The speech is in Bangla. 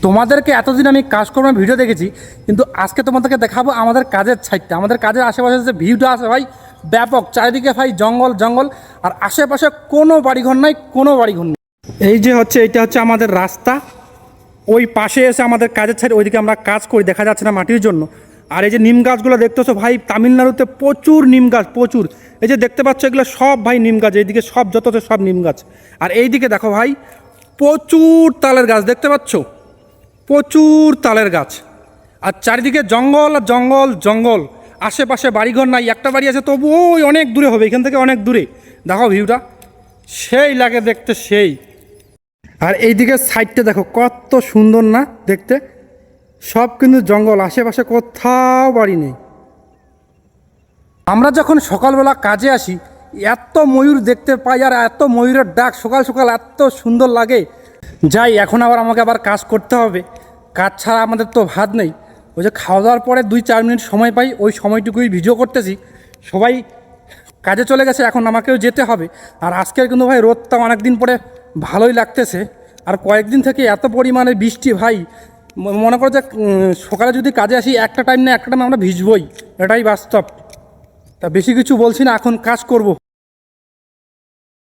তোমাদেরকে এতদিন আমি কাজকর্মের ভিডিও দেখেছি, কিন্তু আজকে তোমাদেরকে দেখাবো আমাদের কাজের সাইডটা। আমাদের কাজের আশেপাশে যে ভিউটা আছে ভাই, ব্যাপক। চারিদিকে ভাই জঙ্গল জঙ্গল, আর আশেপাশে কোনো বাড়িঘর নাই, কোনো বাড়িঘর নেই। এই যে হচ্ছে এইটা হচ্ছে আমাদের রাস্তা, ওই পাশে এসে আমাদের কাজের সাইড, ওইদিকে আমরা কাজ করি, দেখা যাচ্ছে না মাটির জন্য। আর এই যে নিম গাছগুলো দেখতেছো ভাই, তামিলনাড়ুতে প্রচুর নিম গাছ, প্রচুর। এই যে দেখতে পাচ্ছ এগুলো সব ভাই নিম গাছ, এইদিকে সব যত আছে সব নিম গাছ। আর এইদিকে দেখো ভাই, প্রচুর তালের গাছ দেখতে পাচ্ছ, প্রচুর তালের গাছ। আর চারিদিকে জঙ্গল আর জঙ্গল জঙ্গল, আশেপাশে বাড়িঘর নাই। একটা বাড়ি আছে তবু ওই অনেক দূরে হবে, এখান থেকে অনেক দূরে। দেখো ভিউটা সেই লাগে দেখতে, সেই। আর এইদিকে সাইডটা দেখো কত সুন্দর না দেখতে, সব কিন্তু জঙ্গল, আশেপাশে কোথাও বাড়ি নেই। আমরা যখন সকালবেলা কাজে আসি, এত ময়ূর দেখতে পাই, আর এত ময়ূরের ডাক সকাল সকাল এত সুন্দর লাগে। যাই, এখন আবার আমাকে আবার কাজ করতে হবে। কাজ ছাড়া আমাদের তো ভাত নেই। ওই যে খাওয়া দাওয়ার পরে 2-4 মিনিট সময় পাই, ওই সময়টুকুই ভিডিও করতেছি। সবাই কাজে চলে গেছে, এখন আমাকেও যেতে হবে। আর আজকের কিন্তু ভাই রোদটা অনেক দিন পরে ভালোই লাগতেছে। আর কয়েকদিন থেকে এত পরিমাণে বৃষ্টি ভাই, মনে করো যে সকালে যদি কাজে আসি একটা টাইম না একটা টাইম আমরা ভিজবই, এটাই বাস্তব। তা বেশি কিছু বলছি না, এখন কাজ করব।